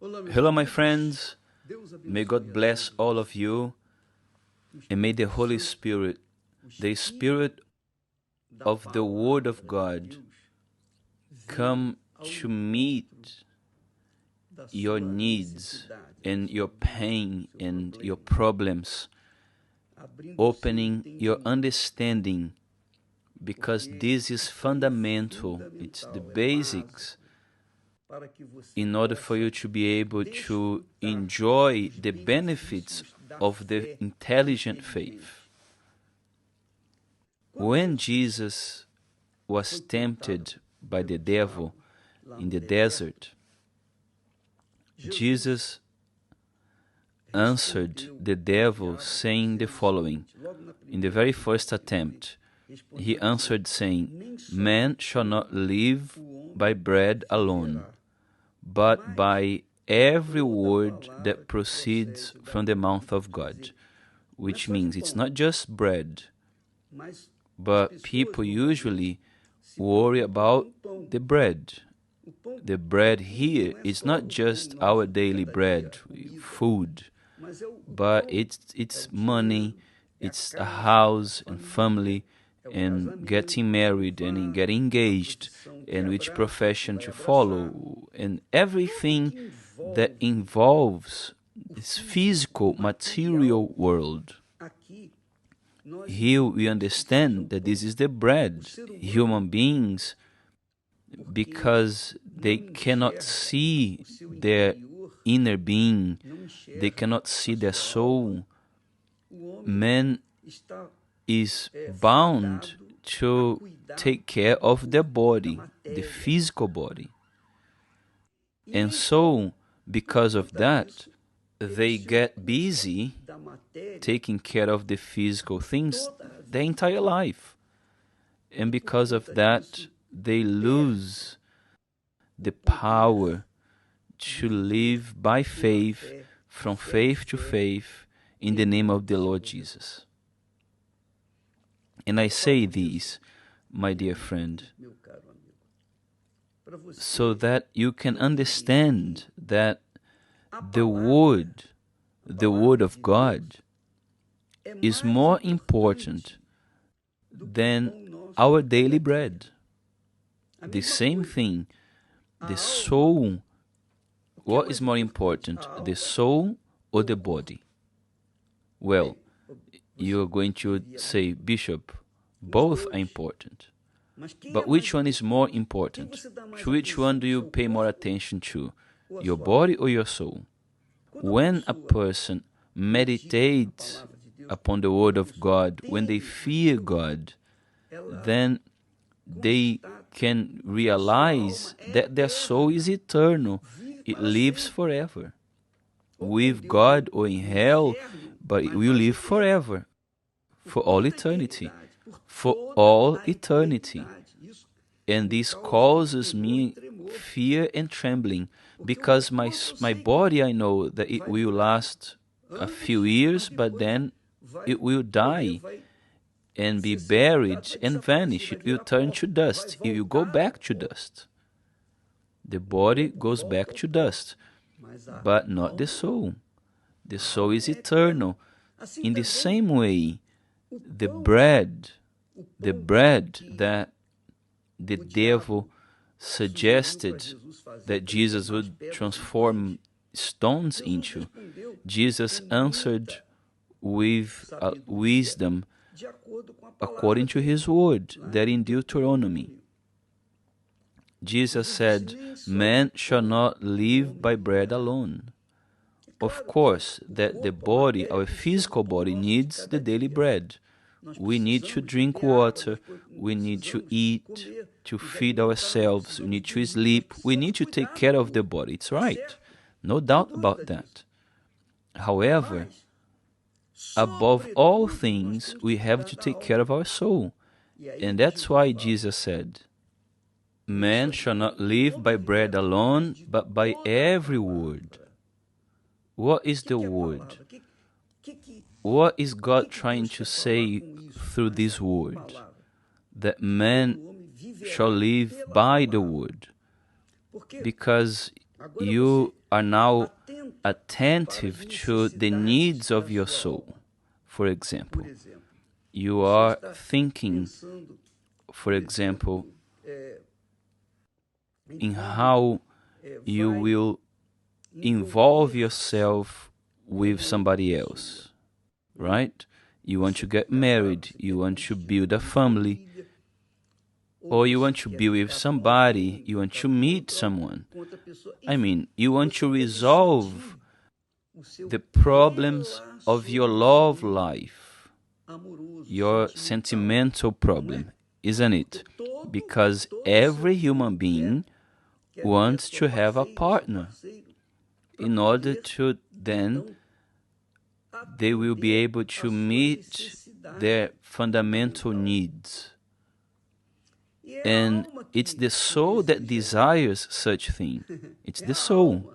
Hello, my friends. May God bless all of you, and may the Holy Spirit, the Spirit of the Word of God, come to meet your needs and your pain and your problems, opening your understanding, because this is fundamental. It's the basics in order for you to be able to enjoy the benefits of the intelligent faith. When Jesus was tempted by the devil in the desert, Jesus answered the devil saying the following. In the very first attempt, he answered saying, "Man shall not live by bread alone, but by every word that proceeds from the mouth of God," which means it's not just bread, but people usually worry about the bread. The bread here is not just our daily bread, food, but it's money, it's a house and family, and getting married and getting engaged, and which profession to follow, and everything that involves this physical, material world. Here we understand that this is the bread. Human beings, because they cannot see their inner being, they cannot see their soul, man is bound to take care of their body, the physical body. And so, because of that, they get busy taking care of the physical things their entire life. And because of that, they lose the power to live by faith, from faith to faith, in the name of the Lord Jesus. And I say this, my dear friend, so that you can understand that the Word of God, is more important than our daily bread. The same thing, the soul. What is more important, the soul or the body? Well, you are going to say, Bishop, both are important. But which one is more important? To which one do you pay more attention to, your body or your soul? When a person meditates upon the Word of God, when they fear God, then they can realize that their soul is eternal. It lives forever. With God or in hell, but it will live forever. For all eternity. For all eternity. And this causes me fear and trembling, because my body, I know that it will last a few years, but then it will die and be buried and vanish. It will turn to dust. It will go back to dust. The body goes back to dust, but not the soul. The soul is eternal. In the same way, the bread that the devil suggested that Jesus would transform stones into, Jesus answered with wisdom according to his word, that in Deuteronomy. Jesus said, "Man shall not live by bread alone." Of course, that the body, our physical body, needs the daily bread. We need to drink water, we need to eat, to feed ourselves, we need to sleep, we need to take care of the body. It's right, no doubt about that. However, above all things, we have to take care of our soul. And that's why Jesus said, "Man shall not live by bread alone, but by every word." What is the word? What is God trying to say through this word? That man shall live by the word. Because you are now attentive to the needs of your soul. For example, you are thinking, for example, in how you will involve yourself with somebody else, right? You want to get married, you want to build a family, or you want to be with somebody, you want to meet someone. I mean, you want to resolve the problems of your love life, your sentimental problem, isn't it? Because every human being wants to have a partner in order to then they will be able to meet their fundamental needs. And it's the soul that desires such thing. It's the soul.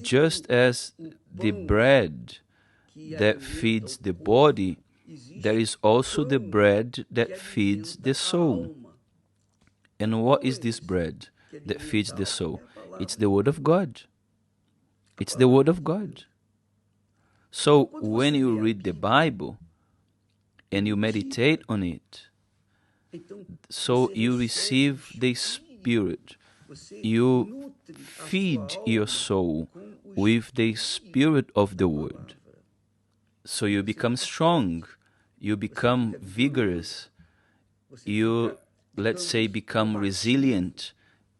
Just as the bread that feeds the body, there is also the bread that feeds the soul. And what is this bread that feeds the soul? It's the Word of God. It's the Word of God. So when you read the Bible and you meditate on it, so you receive the Spirit. You feed your soul with the Spirit of the Word. So you become strong, you become vigorous, you, let's say, become resilient.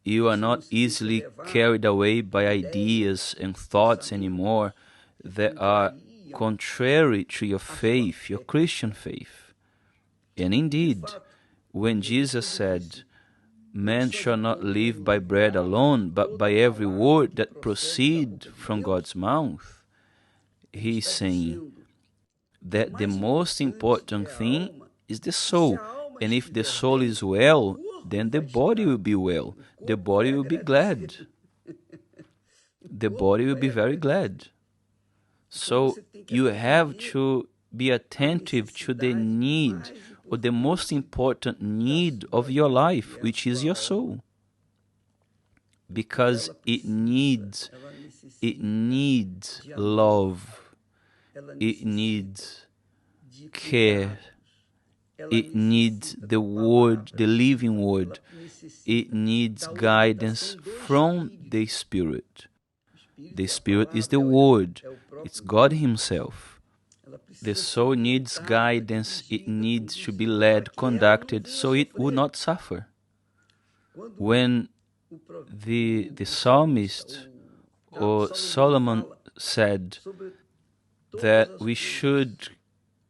You are not easily carried away by ideas and thoughts anymore that are contrary to your faith, your Christian faith. And indeed, when Jesus said, "Man shall not live by bread alone, but by every word that proceeds from God's mouth," he is saying that the most important thing is the soul. And if the soul is well, then the body will be well. The body will be glad. The body will be very glad. So you have to be attentive to the need, or the most important need of your life, which is your soul. Because it needs love, it needs care, it needs the Word, the living Word, it needs guidance from the Spirit. The Spirit is the Word, it's God Himself. The soul needs guidance, it needs to be led, conducted, so it will not suffer. When the psalmist or Solomon said that we should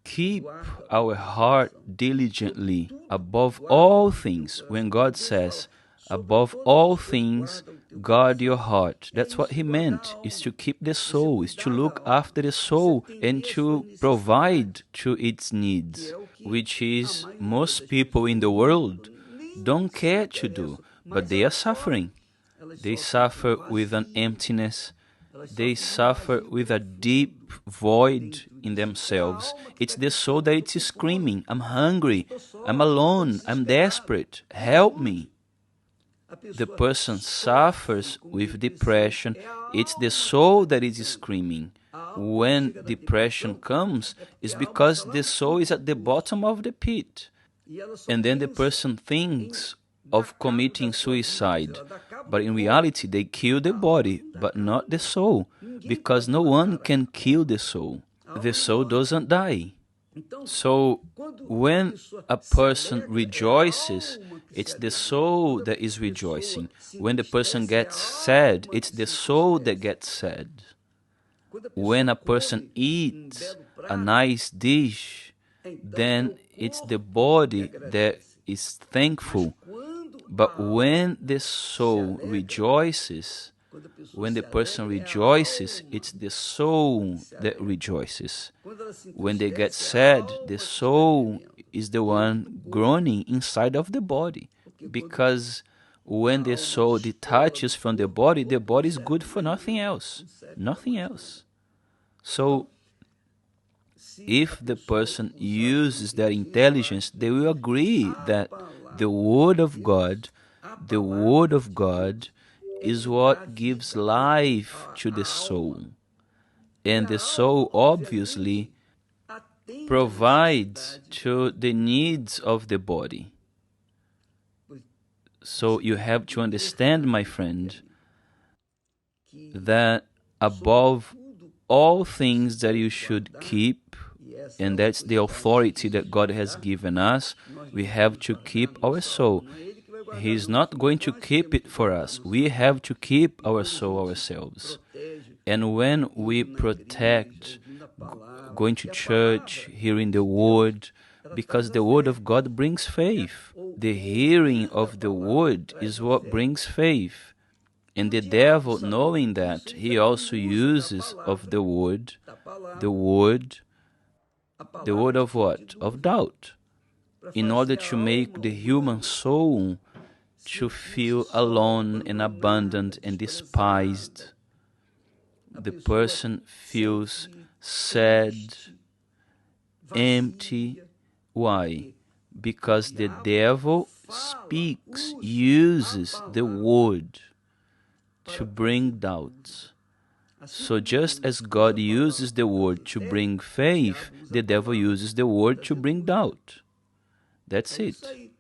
keep our heart diligently above all things, when God says, above all things, guard your heart. That's what he meant, is to keep the soul, is to look after the soul and to provide to its needs, which is most people in the world don't care to do, but they are suffering. They suffer with an emptiness. They suffer with a deep void in themselves. It's the soul that it's screaming, "I'm hungry, I'm alone, I'm desperate, help me." The person suffers with depression. It's the soul that is screaming. When depression comes, it's because the soul is at the bottom of the pit. And then the person thinks of committing suicide. But in reality, they kill the body, but not the soul, because no one can kill the soul. The soul doesn't die. So when a person rejoices, it's the soul that is rejoicing. When the person gets sad, it's the soul that gets sad. When a person eats a nice dish, then it's the body that is thankful. But when the soul rejoices, when the person rejoices, it's the soul that rejoices. When they get sad, the soul is the one groaning inside of the body. Because when the soul detaches from the body is good for nothing else. Nothing else. So if the person uses their intelligence, they will agree that the Word of God is what gives life to the soul. And the soul obviously provides to the needs of the body. So you have to understand, my friend, that above all things that you should keep, and that's the authority that God has given us, we have to keep our soul. He's not going to keep it for us. We have to keep our soul ourselves. And when we protect going to church, hearing the word, because the word of God brings faith. The hearing of the word is what brings faith. And the devil, knowing that, he also uses of the word of what? Of doubt, in order to make the human soul to feel alone and abandoned and despised. The person feels sad, empty. Why? Because the devil speaks, uses the word to bring doubts. So just as God uses the word to bring faith, the devil uses the word to bring doubt. That's it.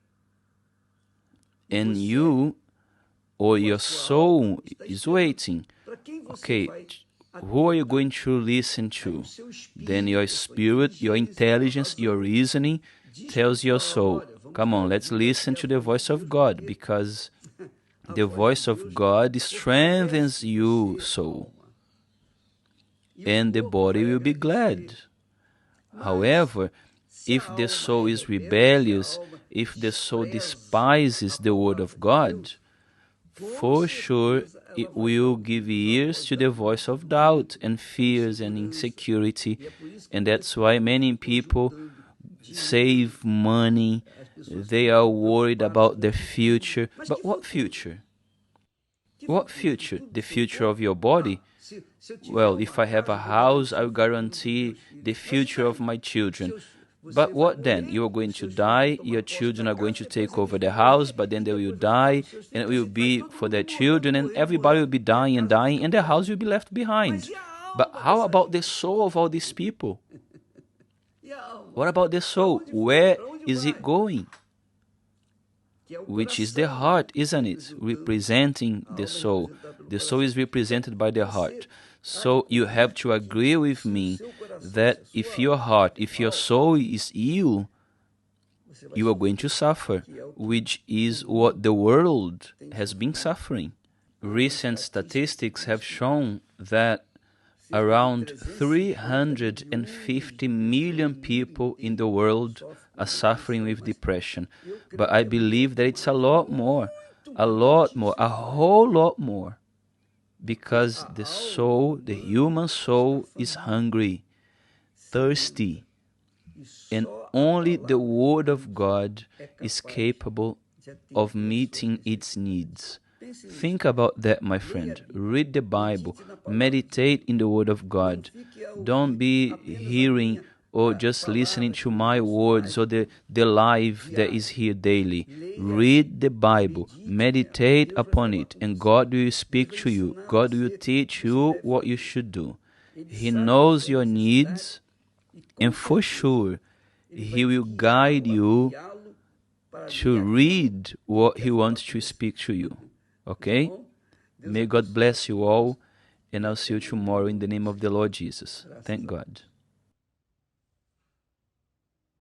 And you, or your soul, is waiting. Okay, who are you going to listen to? Then your spirit, your intelligence, your reasoning tells your soul, come on, let's listen to the voice of God, because the voice of God strengthens you, soul, and the body will be glad. However, if the soul is rebellious, if the soul despises the word of God, for sure it will give ears to the voice of doubt and fears and insecurity. And that's why many people save money, they are worried about their future. But what future? What future? The future of your body? Well, if I have a house, I will guarantee the future of my children. But what then? You are going to die, your children are going to take over the house, but then they will die, and it will be for their children, and everybody will be dying, and the house will be left behind. But how about the soul of all these people? What about the soul? Where is it going? Which is the heart, isn't it? Representing the soul. The soul is represented by the heart. So you have to agree with me that if your heart, if your soul is ill, you are going to suffer, which is what the world has been suffering. Recent statistics have shown that around 350 million people in the world are suffering with depression. But I believe that it's a whole lot more. Because the soul, the human soul, is hungry, thirsty, and only the Word of God is capable of meeting its needs. Think about that, my friend. Read the Bible. Meditate in the Word of God. Don't be hearing or just listening to my words or the life that is here daily. Read the Bible. Meditate upon it, and God will speak to you. God will teach you what you should do. He knows your needs, and for sure, He will guide you to read what He wants to speak to you. Okay? May God bless you all, and I'll see you tomorrow in the name of the Lord Jesus. Thank God.